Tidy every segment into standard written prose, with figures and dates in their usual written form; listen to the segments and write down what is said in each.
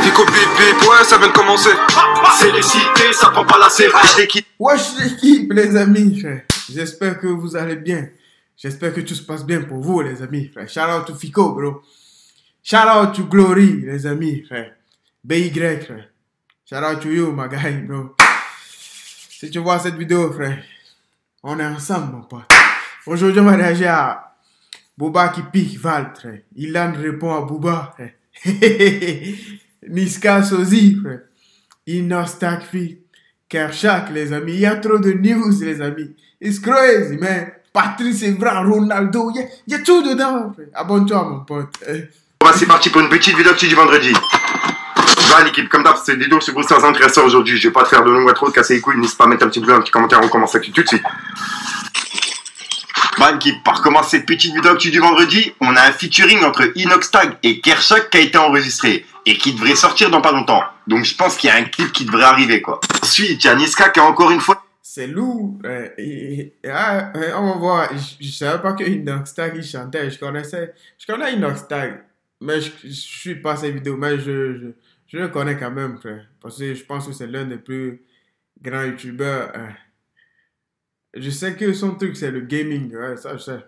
Fico bip ouais, ça vient de commencer. C'est les cités, ça prend pas la série. Wesh l'équipe, les amis, frère. J'espère que vous allez bien. J'espère que tout se passe bien pour vous, les amis, frère. Shout out to Fico, bro. Shout out to Glory, les amis, frère. BY, frère. Shout out to you, my guy, bro. Si tu vois cette vidéo, frère, on est ensemble, mon pote. Aujourd'hui, on va réagir à Booba qui pique Val, frère. Ilan répond à Booba, frère. Niska Sozi, frère. Inostak Fit. Kershak, les amis. Il y a trop de news, les amis. It's crazy, man. Patrice Evra, Ronaldo. Il y a tout dedans, frère. Abonne-toi, mon pote. Bon, c'est parti pour une petite vidéo du vendredi. Voilà l'équipe, comme d'hab, c'est des vidéos sur Bruxelles intéressant aujourd'hui. Je vais pas te faire de longues intros, de casser les couilles. N'hésite pas à mettre un petit bleu, un petit commentaire. On commence avec tout de suite. Bah l'équipe, pour commencer cette petite vidéo du vendredi, on a un featuring entre Inoxtag et Kershak qui a été enregistré et qui devrait sortir dans pas longtemps. Donc je pense qu'il y a un clip qui devrait arriver quoi. Ensuite, il y a Niska qui a encore une fois... C'est lourd. On va voir. Je savais pas que Inoxtag il chantait. Je connais Inoxtag, mais je suis pas ces vidéos, mais je le connais quand même, frère. Parce que je pense que c'est l'un des plus grands youtubeurs. Je sais que son truc c'est le gaming, ouais, ça je sais.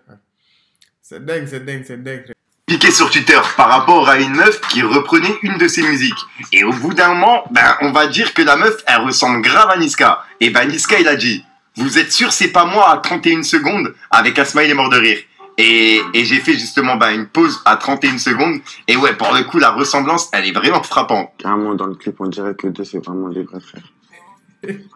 C'est dingue, c'est dingue, c'est dingue. Piqué sur Twitter par rapport à une meuf qui reprenait une de ses musiques. Et au bout d'un moment, on va dire que la meuf, elle ressemble grave à Niska. Et Niska, il a dit, vous êtes sûr c'est pas moi à 31 secondes avec un smiley mort de rire. Et j'ai fait justement une pause à 31 secondes. Et ouais, pour le coup, la ressemblance, elle est vraiment frappante. Carrément, dans le clip, on dirait que les deux, c'est vraiment des vrais frères.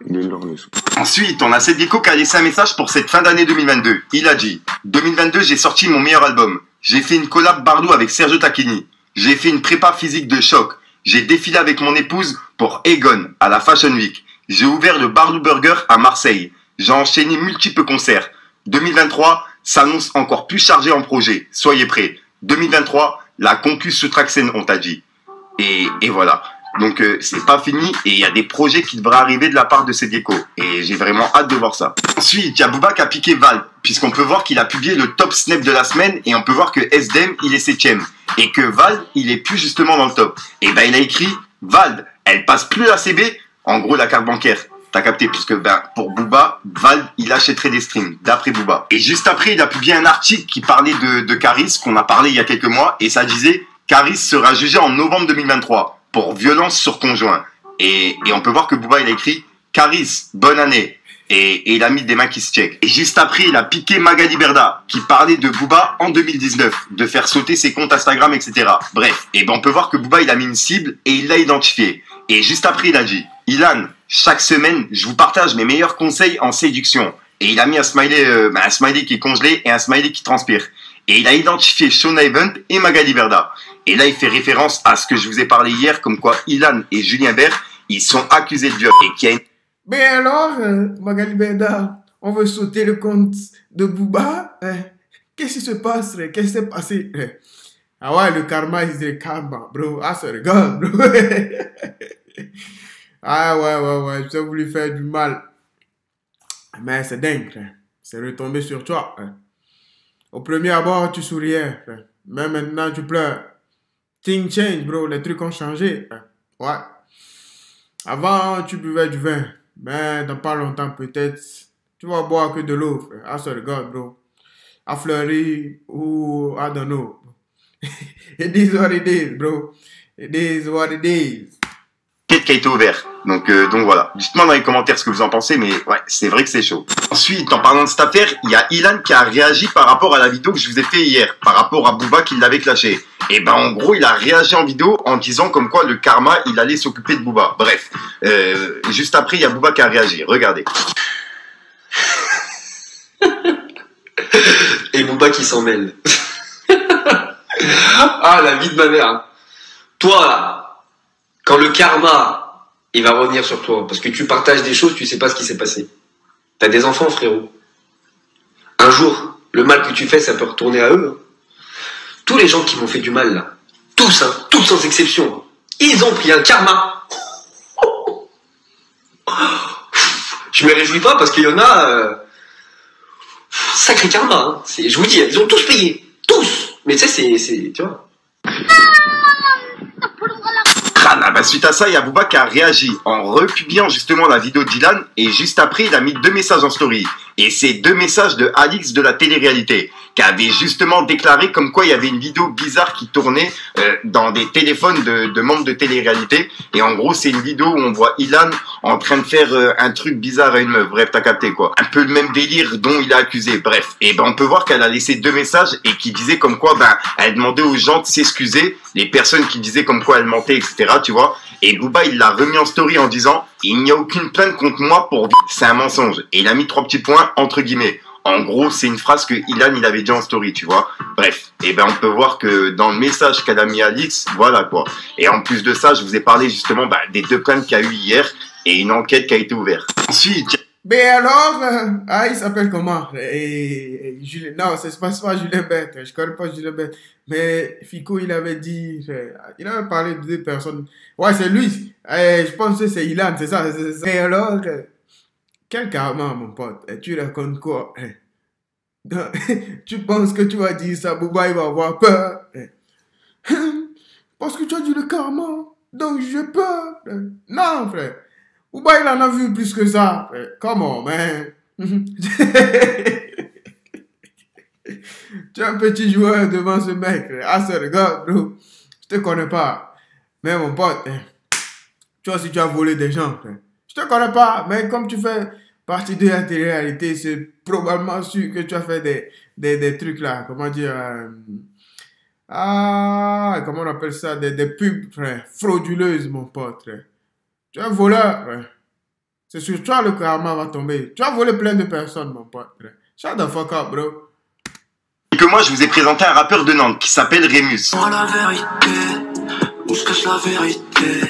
Il est lourd le son. Ensuite, on a Cédrico qui a laissé un message pour cette fin d'année 2022. Il a dit, 2022, j'ai sorti mon meilleur album. J'ai fait une collab Bardou avec Sergio Tacchini. J'ai fait une prépa physique de choc. J'ai défilé avec mon épouse pour Egon à la Fashion Week. J'ai ouvert le Bardou Burger à Marseille. J'ai enchaîné multiples concerts. 2023 s'annonce encore plus chargé en projet. Soyez prêts. 2023, la concu sous Traxen, on t'a dit. Et voilà. Donc c'est pas fini et il y a des projets qui devraient arriver de la part de Cédrico. Et j'ai vraiment hâte de voir ça. Ensuite, il y a Booba qui a piqué Val, puisqu'on peut voir qu'il a publié le top snap de la semaine et on peut voir que SDM il est 7ème. Et que Val, il est plus justement dans le top. Et il a écrit Val, elle passe plus la CB, en gros la carte bancaire. T'as capté, puisque pour Booba, Val, il achèterait des streams, d'après Booba. Et juste après, il a publié un article qui parlait de Caris, qu'on a parlé il y a quelques mois, et ça disait Caris sera jugé en novembre 2023 pour violence sur conjoint. Et on peut voir que Booba, il a écrit Caris, bonne année. Et il a mis des mains qui se check. Et juste après, il a piqué Magali Berda, qui parlait de Booba en 2019, de faire sauter ses comptes Instagram, etc. Bref, et on peut voir que Booba, il a mis une cible et il l'a identifié. Et juste après, il a dit, Ilan, chaque semaine, je vous partage mes meilleurs conseils en séduction. Et il a mis un smiley qui est congelé et un smiley qui transpire. Et il a identifié Shauna Event et Magali Berda. Et là, il fait référence à ce que je vous ai parlé hier, comme quoi Ilan et Julien Bert, ils sont accusés de viol. Et qu'il y a une... Mais alors, Magali Berda, on veut sauter le compte de Booba. Qu'est-ce qui se passe? Qu'est-ce qui s'est passé? Ah ouais, le karma is the karma, bro. Ah, ça regarde, bro. Ah ouais, j'ai voulu faire du mal. Mais c'est dingue, frère. C'est retombé sur toi. Au premier abord, tu souriais, frère. Mais maintenant, tu pleures. Things change, bro. Les trucs ont changé. Ouais. Avant, tu buvais du vin. Mais dans pas longtemps, peut-être, tu vas boire que de l'eau, frère. Ah, ça regarde, bro. À Fleury ou I don't know. It is what it is, bro. It is what it is. Qui a été ouvert. Donc voilà. Dites-moi dans les commentaires ce que vous en pensez, mais ouais, c'est vrai que c'est chaud. Ensuite, en parlant de cette affaire, il y a Ilan qui a réagi par rapport à la vidéo que je vous ai fait hier, par rapport à Booba qui l'avait clashé. Et en gros, il a réagi en vidéo en disant comme quoi le karma, il allait s'occuper de Booba. Bref, juste après, il y a Booba qui a réagi. Regardez. Et Booba qui s'en mêle. Ah, la vie de ma mère. Toi, là, quand le karma, il va revenir sur toi, parce que tu partages des choses, tu sais pas ce qui s'est passé. T'as des enfants, frérot. Un jour, le mal que tu fais, ça peut retourner à eux. Tous les gens qui m'ont fait du mal, là, tous sans exception, ils ont pris un karma. Je me réjouis pas parce qu'il y en a... sacré karma, hein. Je vous dis, ils ont tous payé. Tous. Mais tu sais, c'est... Tu vois. Suite à ça, il y a Booba qui a réagi en republiant justement la vidéo d'Ilan et juste après, il a mis 2 messages en story. Et c'est 2 messages de Alix de la télé-réalité qui avait justement déclaré comme quoi il y avait une vidéo bizarre qui tournait dans des téléphones de membres de télé-réalité. Et en gros, c'est une vidéo où on voit Ilan en train de faire un truc bizarre à une meuf. Bref, t'as capté quoi. Un peu le même délire dont il est accusé. Bref. Et ben on peut voir qu'elle a laissé 2 messages et qui disaient comme quoi elle demandait aux gens de s'excuser. Les personnes qui disaient comme quoi elle mentait, etc. Tu vois. Et Booba, il l'a remis en story en disant « Il n'y a aucune plainte contre moi pour... C'est un mensonge. » Et il a mis 3 petits points entre guillemets. En gros, c'est une phrase que Ilan, il avait dit en story, tu vois. Bref. Et ben, on peut voir que dans le message qu'elle a mis à Alix, voilà quoi. Et en plus de ça, je vous ai parlé justement des 2 plaintes qu'il y a eu hier et une enquête qui a été ouverte. Ensuite... Mais alors, il s'appelle comment? Julien, non, c'est pas Julien Bête, je connais pas Julien Bête. Mais Fico, il avait dit, il avait parlé de 2 personnes. Ouais, c'est lui. Je pense que c'est Ilan, c'est ça. Et alors, quel karma, mon pote? Tu racontes quoi? Tu penses que tu vas dire ça, Booba, il va avoir peur? Parce que tu as dit le karma, donc j'ai peur. Non, frère. Booba, il en a vu plus que ça. Come on, man. Tu es un petit joueur devant ce mec. Ah, ce regarde, bro. Je te connais pas. Mais mon pote, toi aussi, tu as volé des gens. Je te connais pas. Mais comme tu fais partie de la télé-réalité, c'est probablement sûr que tu as fait des trucs là. Comment dire? Comment on appelle ça? Des pubs, frère, frauduleuses, mon pote. Tu es un voleur, frère. C'est sur toi le karma va tomber. Tu as volé plein de personnes, mon pote. Frère. Shut the fuck up, bro. Que moi, je vous ai présenté un rappeur de Nantes qui s'appelle Rémus. Dis-moi la vérité, où se cache la vérité?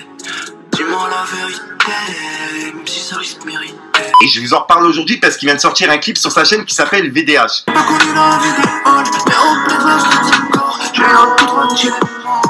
Dis-moi la vérité, même si ça risque de mériter. Et je vous en reparle aujourd'hui parce qu'il vient de sortir un clip sur sa chaîne qui s'appelle VDH. Pas connu la vie des halls, mais au bled là, je dis encore, j'ai un peu droit de tirer le mort.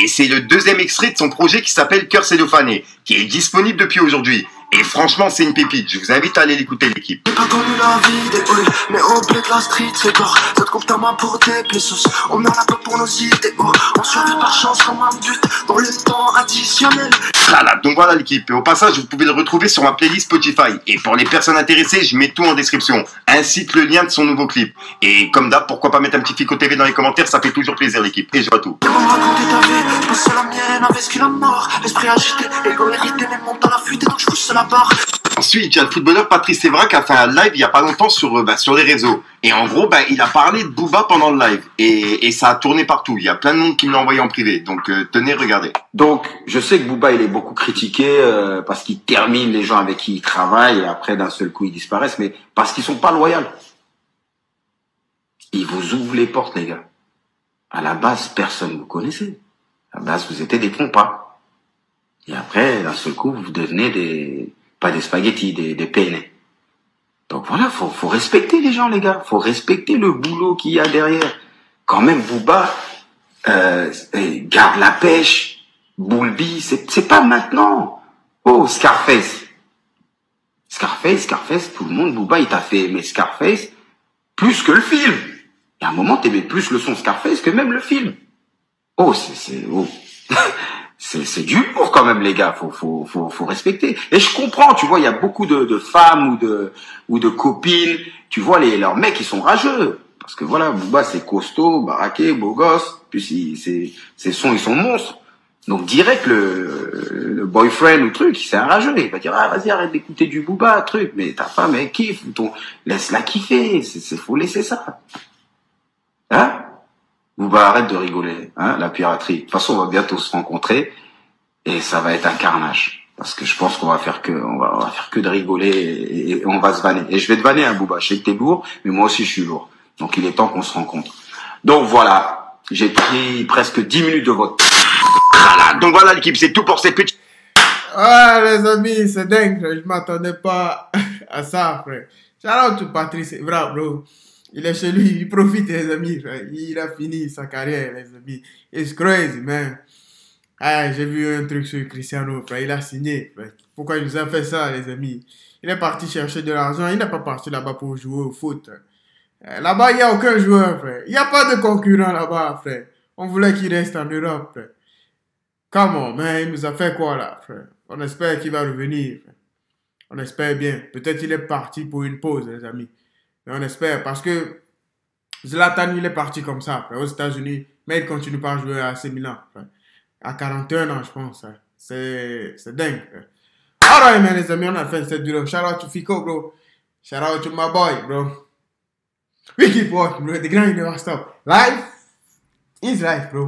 Et c'est le 2e extrait de son projet qui s'appelle Cœur Cellophané, qui est disponible depuis aujourd'hui. Et franchement, c'est une pépite. Je vous invite à aller l'écouter, l'équipe. J'ai pas connu la vie des halls, mais au bled la street c'est gore. Ça te compte ta main pour des blessures. On meurt là-bas pour nos idéaux. On survit par chance comme un but dans le temps additionnel. Voilà, donc voilà l'équipe. Et au passage, vous pouvez le retrouver sur ma playlist Spotify. Et pour les personnes intéressées, je mets tout en description, ainsi que le lien de son nouveau clip. Et comme d'hab, pourquoi pas mettre un petit Fico TV dans les commentaires, ça fait toujours plaisir l'équipe. Et je vois tout. Comment me raconter ta vie, pas seule la mienne, avec ce qu'il a mort. L'esprit agité, ego hérité, mais monte à la fuite, et donc je pousse la barre. Ensuite, il y a le footballeur Patrice Evra qui a fait un live il y a pas longtemps sur les réseaux. Et en gros, il a parlé de Booba pendant le live. Et ça a tourné partout. Il y a plein de monde qui me l'a envoyé en privé. Donc tenez, regardez. Donc, je sais que Booba, il est beaucoup critiqué parce qu'il termine les gens avec qui il travaille et après, d'un seul coup, ils disparaissent. Mais parce qu'ils sont pas loyaux. Ils vous ouvrent les portes, les gars. À la base, personne ne vous connaissait. À la base, vous étiez des pompas. Et après, d'un seul coup, vous devenez pas des spaghettis, des penne. Donc voilà, faut respecter les gens, les gars. Faut respecter le boulot qu'il y a derrière. Quand même, Booba, garde la pêche, Boulby, c'est pas maintenant. Oh, Scarface, tout le monde, Booba, il t'a fait aimer Scarface plus que le film. Et à un moment, t'aimais plus le son Scarface que même le film. Oh, c'est du lourd quand même, les gars. Faut respecter. Et je comprends, tu vois, il y a beaucoup de femmes ou de copines. Tu vois, leurs mecs, ils sont rageux. Parce que voilà, Booba, c'est costaud, baraqué, beau gosse. Puis ses sons, ils sont monstres. Donc direct, le boyfriend ou truc, c'est un rageux. Il va dire, ah, vas-y, arrête d'écouter du Booba, truc. Mais ta femme, elle kiffe. Laisse-la kiffer. Faut laisser ça. Hein? Booba, arrête de rigoler, hein, la piraterie. De toute façon, on va bientôt se rencontrer et ça va être un carnage. Parce que je pense qu'on va faire que de rigoler et on va se vanner. Et je vais te vanner, hein, Booba. Je sais que t'es lourd, mais moi aussi je suis lourd. Donc il est temps qu'on se rencontre. Donc voilà, j'ai pris presque 10 minutes de votre. Voilà, donc voilà l'équipe, c'est tout pour ces petits. Ah, les amis, c'est dingue, je m'attendais pas à ça, frère. Shout out to Patrice Evra, bro. Il est chez lui, il profite, les amis, frère. Il a fini sa carrière, les amis. It's crazy, man. Ah, j'ai vu un truc sur Cristiano, frère. Il a signé, frère. Pourquoi il nous a fait ça, les amis? Il est parti chercher de l'argent. Il n'est pas parti là-bas pour jouer au foot. Là-bas, il n'y a aucun joueur, frère. Il n'y a pas de concurrent là-bas, frère. On voulait qu'il reste en Europe, frère. Come on, man, il nous a fait quoi là, frère? On espère qu'il va revenir. Frère. On espère bien. Peut-être qu'il est parti pour une pause, les amis. Mais on espère parce que Zlatan, il est parti comme ça, frère, aux États-Unis. Mais il continue pas à jouer à AC Milan, frère. À 41 ans, je pense. Hein. C'est dingue, frère. Alright, man, les amis, on a fait cette vidéo. Shout out to Fico, bro. Shout out to my boy, bro. We keep walking, bro. The grind never stop. Life is life, bro.